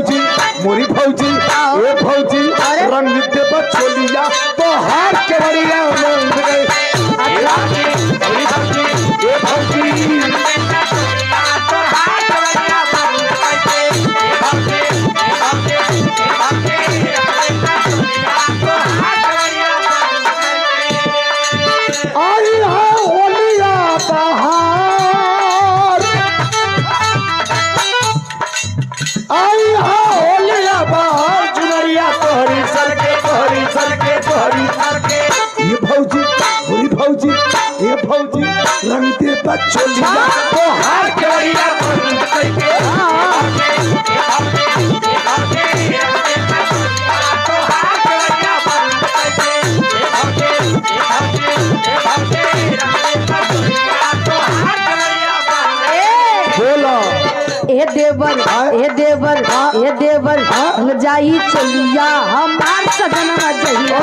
भौजी मोरी भौजी ए भौजी रंग दे बचोलिया तो हार के बढ़िया रंग गए मोरी भौजी ए भौजी आई है होलिया बहार आई हा होलिया बहार चुनरिया तोहरी सरके तोहरी सरके तोहरी सरके ये भौजी पूरी भौजी ये भौजी रंग दे बचोलिया तो हार के बढ़िया तोहरी सरके ए देवर ए देवर जाई चलिया हमार सजन जहिया